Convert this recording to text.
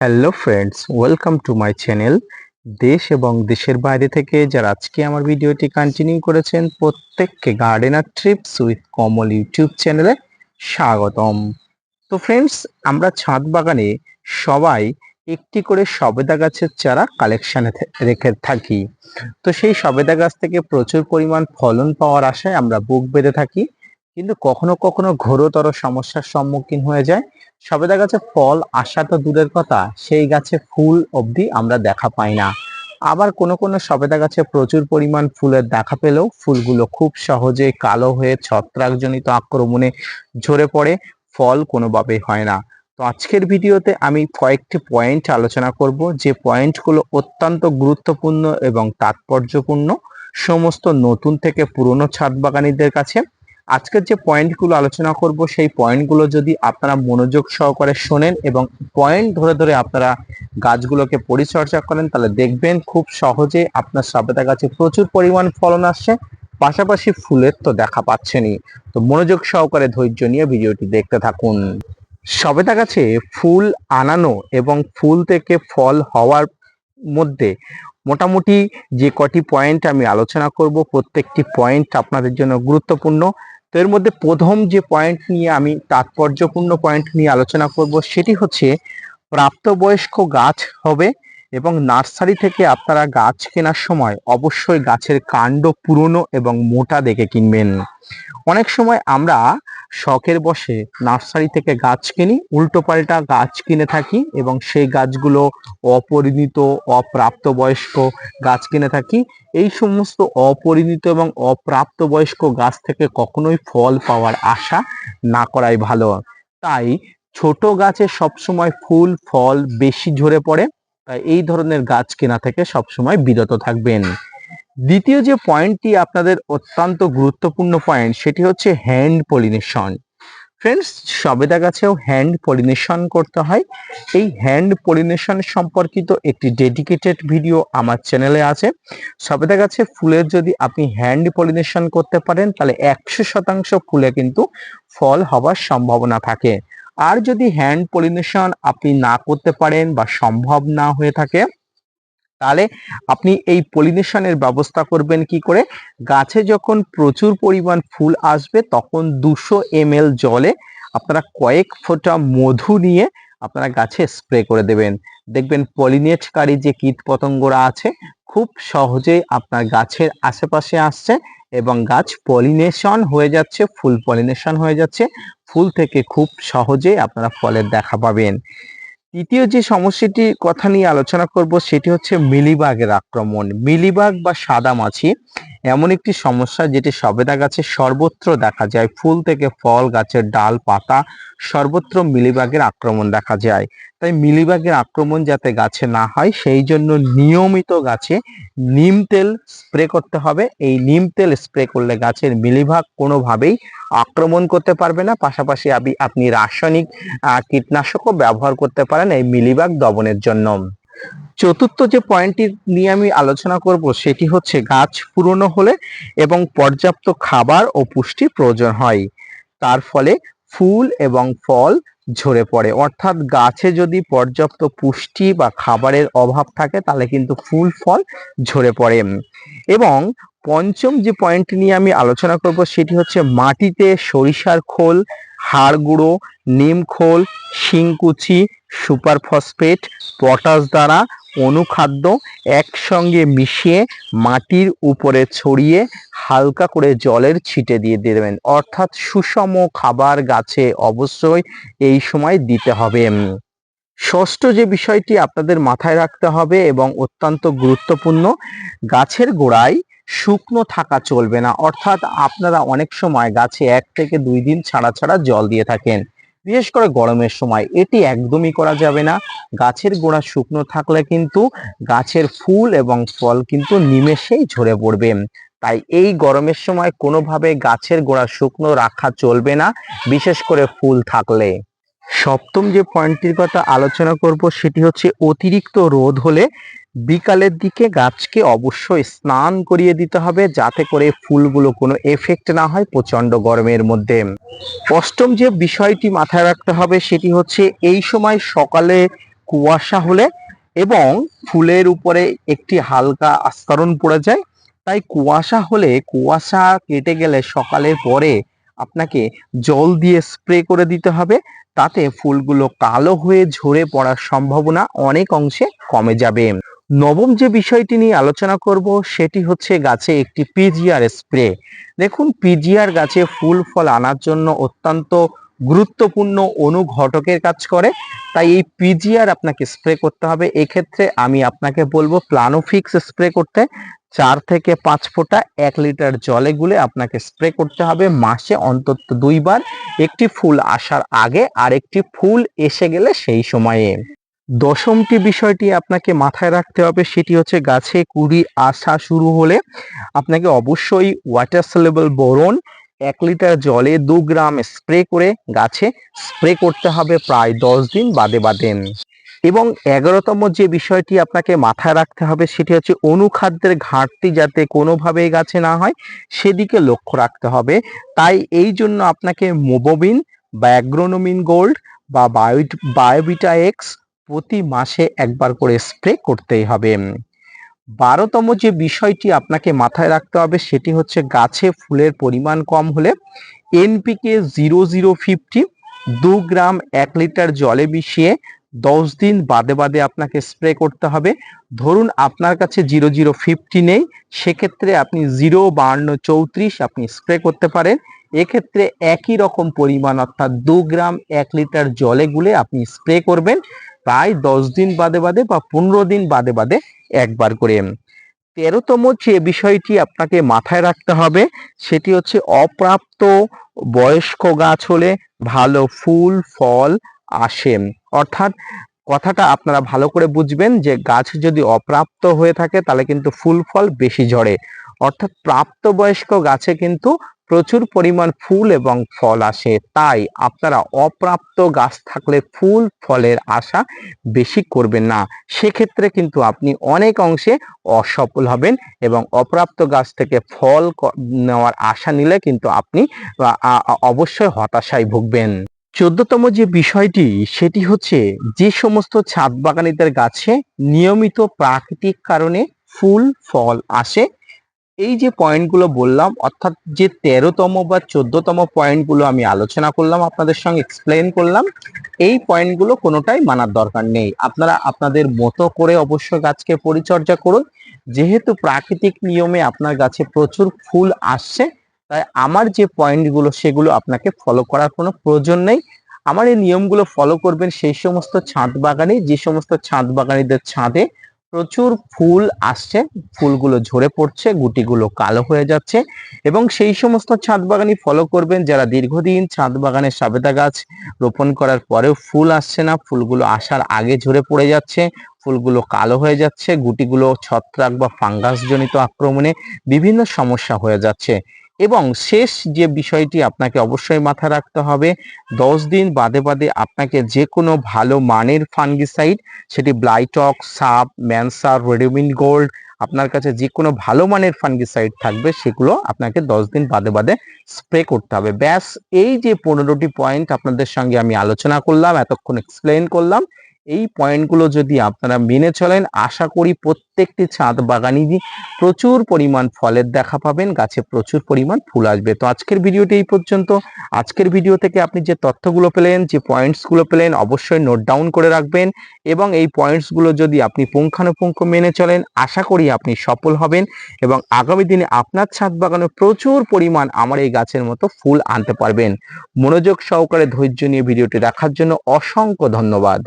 Hello friends, welcome to my channel. দেশ এবং দেশের বাইরে থেকে যারা আজকে আমার ভিডিওটি কন্টিনিউ করেছেন প্রত্যেককে gardener TRIPS with Kamal YouTube চ্যানেলে স্বাগতম। তো ফ্রেন্ডস, আমরা ছাদ বাগানে সবাই একটি করে সবেদা গাছের চারা কালেকশনে রেখে থাকি। তো সেই সবেদা গাছ থেকে প্রচুর পরিমাণ ফলন পাওয়ার আশায় আমরা বুক বেঁধে থাকি, কিন্তু কখনো কখনো ঘোরতর সমস্যার সম্মুখীন হয়ে যায়। সবেদা গাছে ফল আসা তো দূরের কথা, সেই গাছে ফুল অবধি আমরা দেখা পাই না। আবার কোনো কোনো সবেদা গাছে প্রচুর পরিমাণ ফুলের দেখা পেলেও ফুলগুলো খুব সহজে কালো হয়ে ছত্রাকজনিত আক্রমণে ঝরে পড়ে, ফল কোনোভাবেই হয় না। তো আজকের ভিডিওতে আমি কয়েকটি পয়েন্ট আলোচনা করব, যে পয়েন্টগুলো অত্যন্ত গুরুত্বপূর্ণ এবং তাৎপর্যপূর্ণ সমস্ত নতুন থেকে পুরনো ছাদ বাগানীদের কাছে। আজকের যে পয়েন্টগুলো আলোচনা করব সেই পয়েন্টগুলো যদি আপনারা মনোযোগ সহকারে শোনেন এবং পয়েন্ট ধরে ধরে আপনারা গাছগুলোকে পরিচর্যা করেন, তাহলে দেখবেন খুব সহজে আপনার সবেদা গাছে প্রচুর পরিমাণ ফলন আসছে, পাশাপাশি ফুলের তো দেখা পাচ্ছেনই। তো মনোযোগ সহকারে ধৈর্য নিয়ে ভিডিওটি দেখতে থাকুন। সবেদা গাছে ফুল আনানো এবং ফুল থেকে ফল হওয়ার মধ্যে মোটামুটি যে কটি পয়েন্ট আমি আলোচনা করব, প্রত্যেকটি পয়েন্ট আপনাদের জন্য গুরুত্বপূর্ণ। তো এর মধ্যে প্রথম যে পয়েন্ট নিয়ে আমি তাৎপর্যপূর্ণ পয়েন্ট নিয়ে আলোচনা করব সেটি হচ্ছে প্রাপ্তবয়স্ক গাছ হবে, এবং নার্সারি থেকে আপনারা গাছ কেনার সময় অবশ্যই গাছের কাণ্ড পুরনো এবং মোটা দেখে কিনবেন। অনেক সময় আমরা শখের বশে নার্সারি থেকে গাছ কিনি, উল্টোপাল্টা গাছ কিনে থাকি এবং সেই গাছগুলো অপরিণত অপ্রাপ্তবয়স্ক গাছ কিনে থাকি। এই সমস্ত অপরিণত এবং অপ্রাপ্তবয়স্ক গাছ থেকে কখনোই ফল পাওয়ার আশা না করাই ভালো। তাই ছোট গাছে সবসময় ফুল ফল বেশি ঝরে পড়ে, তাই এই ধরনের গাছ কেনা থেকে সবসময় বিরত থাকবেন। দ্বিতীয় যে পয়েন্টটি আপনাদের অত্যন্ত গুরুত্বপূর্ণ পয়েন্ট, সেটি হচ্ছে হ্যান্ড পলিনেশন। ফ্রেন্ডস, সবেদা গাছেও হ্যান্ড পলিনেশন করতে হয়। এই হ্যান্ড পলিনেশন সম্পর্কিত একটি ডেডিকেটেড ভিডিও আমার চ্যানেলে আছে। সবেদা গাছে ফুলের যদি আপনি হ্যান্ড পলিনেশন করতে পারেন, তাহলে 100% ফুলে কিন্তু ফল হবার সম্ভাবনা থাকে। আর যদি হ্যান্ড পলিনেশন আপনি না করতে পারেন বা সম্ভব না হয়ে থাকে, তাহলে আপনি এই পলিনেশনের ব্যবস্থা করবেন কি করে? গাছে যখন প্রচুর পরিমাণ ফুল আসবে তখন 200 ml জলে আপনারা কয়েক ফোঁটা মধু নিয়ে আপনারা গাছে স্প্রে করে দেবেন। দেখবেন পলিনেটকারী যে কীট পতঙ্গরা আছে খুব সহজেই আপনার গাছের আশেপাশে আসছে এবং গাছ পলিনেশন হয়ে যাচ্ছে, ফুল পলিনেশন হয়ে যাচ্ছে। ফুল থেকে খুব সহজেই আপনারা ফলের দেখা পাবেন। তৃতীয় যে সমস্যাটির কথা নিয়ে আলোচনা করব সেটি হচ্ছে মিলিবাগের আক্রমণ। মিলিবাগ বা সাদামাছি এমন একটি সমস্যা যেটি সবেদা গাছে সর্বত্র দেখা যায়। ফুল থেকে ফল, গাছের ডাল পাতা সর্বত্র মিলিবাগের আক্রমণ দেখা যায়। তাই মিলিবাগের আক্রমণ যাতে গাছে না হয় সেই জন্য নিয়মিত গাছে নিম তেল স্প্রে করতে হবে। এই নিম তেল স্প্রে করলে গাছের মিলিবাগ কোনোভাবেই আক্রমণ করতে পারবে না। পাশাপাশি আপনি রাসায়নিক কীটনাশকও ব্যবহার করতে পারেন এই মিলিবাগ দমনের জন্য। চতুর্থ যে পয়েন্টটি নিয়ে আমি আলোচনা করব সেটি হচ্ছে গাছ পুরনো হলে এবং পর্যাপ্ত খাবার ও পুষ্টি প্রয়োজন হয়, তার ফলে ফুল এবং ফল ঝরে পড়ে। অর্থাৎ গাছে যদি পর্যাপ্ত পুষ্টি বা খাবারের অভাব থাকে তাহলে কিন্তু ফুল ফল ঝরে পড়ে। এবং পঞ্চম যে পয়েন্ট নিয়ে আমি আলোচনা করব সেটি হচ্ছে মাটিতে সরিষার খোল, হাড় গুঁড়ো, নিম খোল, শিংকুচি, সুপার ফসফেট, পটাশ দ্বারা অনুখাদ্য একসঙ্গে মিশিয়ে মাটির উপরে ছড়িয়ে হালকা করে জলের ছিটে দিয়ে দেবেন। অর্থাৎ সুষম খাবার গাছে অবশ্যই এই সময় দিতে হবে। ষষ্ঠ যে বিষয়টি আপনাদের মাথায় রাখতে হবে এবং অত্যন্ত গুরুত্বপূর্ণ, গাছের গোড়ায় শুকনো থাকা চলবে না। অর্থাৎ আপনারা অনেক সময় গাছে 1 থেকে 2 দিন ছাড়া ছাড়া জল দিয়ে থাকেন, বিশেষ করে গরমের সময়। এটি একদমই করা যাবে না। গাছের গোড়া শুকনো থাকলে কিন্তু গাছের ফুল এবং ফল কিন্তু নিমেষেই ঝরে পড়বে। তাই এই গরমের সময় কোনোভাবে গাছের গোড়া শুকনো রাখা চলবে না, বিশেষ করে ফুল থাকলে। সপ্তম যে পয়েন্টটির কথা আলোচনা করব সেটি হচ্ছে অতিরিক্ত রোদ হলে বিকালের দিকে গাছকে অবশ্যই স্নান করিয়ে দিতে হবে, যাতে করে ফুলগুলো কোনো এফেক্ট না হয় প্রচন্ড গরমের মধ্যে। অষ্টম যে বিষয়টি মাথায় রাখতে হবে সেটি হচ্ছে এই সময় সকালে কুয়াশা হলে এবং ফুলের উপরে একটি হালকা আস্তরণ পড়ে যায়। তাই কুয়াশা হলে, কুয়াশা কেটে গেলে সকালের পরে আপনাকে জল দিয়ে স্প্রে করে দিতে হবে। তাতে ফুলগুলো কালো হয়ে ঝরে পড়ার সম্ভাবনা অনেক অংশে কমে যাবে। নবম যে বিষয়টি নিয়ে আলোচনা করব সেটি হচ্ছে গাছে একটি পিজিআর স্প্রে। দেখুন, পিজিআর গাছে ফুল ফল আনার জন্য অত্যন্ত গুরুত্বপূর্ণ অনুঘটকের কাজ করে। তাই এই পিজিআর আপনাকে স্প্রে করতে হবে। এক্ষেত্রে আমি আপনাকে বলবো প্লানোফিক্স স্প্রে করতে। 4 থেকে 5 ফোঁটা 1 লিটার জলে গুলে আপনাকে স্প্রে করতে হবে মাসে অন্তত 2 বার, একটি ফুল আসার আগে আর একটি ফুল এসে গেলে সেই সময়ে। দশমটি বিষয়টি আপনাকে মাথায় রাখতে হবে সেটি হচ্ছে গাছে কুঁড়ি আসা শুরু হলে আপনাকে অবশ্যই ওয়াটার সলিউবল বোরন 1 লিটার জলে 2 গ্রাম স্প্রে করে গাছে স্প্রে করতে হবে প্রায় 10 দিন বাদে বাদে। এবং 11তম যে বিষয়টি আপনাকে মাথায় রাখতে হবে সেটি হচ্ছে অনুখাদ্যের ঘাটতি যাতে কোনোভাবেই গাছে না হয় সেদিকে লক্ষ্য রাখতে হবে। তাই এই জন্য আপনাকে মোবোবিন বা অ্যাগ্রোনোমিন গোল্ড বা বায়োভিটা এক্স প্রতি মাসে একবার করে স্প্রে করতেই হবে। 12তম যে বিষয়টি আপনাকে মাথায় রাখতে হবে সেটি হচ্ছে গাছে ফুলের পরিমাণ কম হলে এনপিকে 0050 2 গ্রাম 1 লিটার জলে মিশিয়ে 10 দিন বাদে বাদে আপনাকে স্প্রে করতে হবে। ধরুন আপনার কাছে 0050 নেই, সেক্ষেত্রে আপনি 05234 আপনি স্প্রে করতে পারেন। এক্ষেত্রে একই রকম পরিমাণ অর্থাৎ 2 গ্রাম 1 লিটার জলে গুলে আপনি স্প্রে করবেন প্রায় 10 দিন বাদে বাদে বা 15 দিন বাদে বাদে একবার করে। 13তম যে বিষয়টি আপনাকে মাথায় রাখতে হবে সেটি হচ্ছে অপ্রাপ্ত বয়স্ক গাছ হলে ভালো ফুল ফল আসে। অর্থাৎ কথাটা আপনারা ভালো করে বুঝবেন যে গাছ যদি অপ্রাপ্ত হয়ে থাকে তাহলে কিন্তু ফুল ফল বেশি ঝরে। অর্থাৎ প্রাপ্তবয়স্ক গাছে কিন্তু প্রচুর পরিমাণ ফুল এবং ফল আসে। তাই আপনারা অপ্রাপ্ত গাছ থাকলে ফুল ফলের আশা বেশি করবেন না, সেক্ষেত্রে কিন্তু আপনি অনেক অংশে অসফল হবেন এবং অপ্রাপ্ত গাছ থেকে ফল নেওয়ার আশা নিলে কিন্তু আপনি অবশ্যই হতাশায় ভুগবেন। 14তম যে বিষয়টি সেটি হচ্ছে যে সমস্ত ছাদ বাগানীদের গাছে নিয়মিত প্রাকৃতিক কারণে ফুল ফল আসে, এই যে পয়েন্টগুলো বললাম অর্থাৎ যে 13তম বা 14তম পয়েন্টগুলো আমি আলোচনা করলাম, আপনাদের সঙ্গে এক্সপ্লেন করলাম, এই পয়েন্টগুলো কোনোটাই মানার দরকার নেই। আপনারা আপনাদের মতো করে অবশ্যই গাছকে পরিচর্যা করুন। যেহেতু প্রাকৃতিক নিয়মে আপনার গাছে প্রচুর ফুল আসছে, তাই আমার যে পয়েন্টগুলো সেগুলো আপনাকে ফলো করার কোনো প্রয়োজন নেই। আমার এই নিয়মগুলো ফলো করবেন সেই সমস্ত ছাদ বাগানে, যে সমস্ত ছাদ বাগানীদের ছাদে প্রচুর ফুল আসছে, ফুলগুলো ঝরে পড়ছে, গুটিগুলো কালো হয়ে যাচ্ছে, এবং সেই সমস্ত ছাদ বাগানই ফলো করবেন যারা দীর্ঘদিন ছাদ বাগানে সবেদা গাছ রোপণ করার পরেও ফুল আসছে না, ফুলগুলো আসার আগে ঝরে পড়ে যাচ্ছে, ফুলগুলো কালো হয়ে যাচ্ছে, গুটিগুলো ছত্রাক বা ফাঙ্গাস জনিত আক্রমণে বিভিন্ন সমস্যা হয়ে যাচ্ছে। এবং শেষ যে বিষয়টি আপনাকে অবশ্যই মাথায় রাখতে হবে, 10 দিন বাদে বাদে আপনাকে যে কোনো ভালো মানের ফাঙ্গিসাইড, সেটি ব্লাইটক, সাপ, ম্যানসার, রেডিমিন গোল্ড, আপনার কাছে যে কোনো ভালো মানের ফাঙ্গিসাইড থাকবে সেগুলো আপনাকে 10 দিন বাদে বাদে স্প্রে করতে হবে। ব্যাস, এই যে 15টি পয়েন্ট আপনাদের সঙ্গে আমি আলোচনা করলাম, এতক্ষণ এক্সপ্লেন করলাম, এই পয়েন্টগুলো যদি আপনারা মেনে চলেন আশা করি প্রত্যেকটি ছাদ বাগানেরই প্রচুর পরিমাণ ফলের দেখা পাবেন, গাছে প্রচুর পরিমাণ ফুল আসবে। তো আজকের ভিডিওটি এই পর্যন্ত। আজকের ভিডিও থেকে আপনি যে তথ্যগুলো পেলেন, যে পয়েন্টসগুলো পেলেন, অবশ্যই নোট ডাউন করে রাখবেন এবং এই পয়েন্টসগুলো যদি আপনি পুঙ্খানুপুঙ্খ মেনে চলেন আশা করি আপনি সফল হবেন এবং আগামী দিনে আপনার ছাদ বাগানে প্রচুর পরিমাণ আমার এই গাছের মতো ফুল আনতে পারবেন। মনোযোগ সহকারে ধৈর্য নিয়ে ভিডিওটি দেখার জন্য অসংখ্য ধন্যবাদ।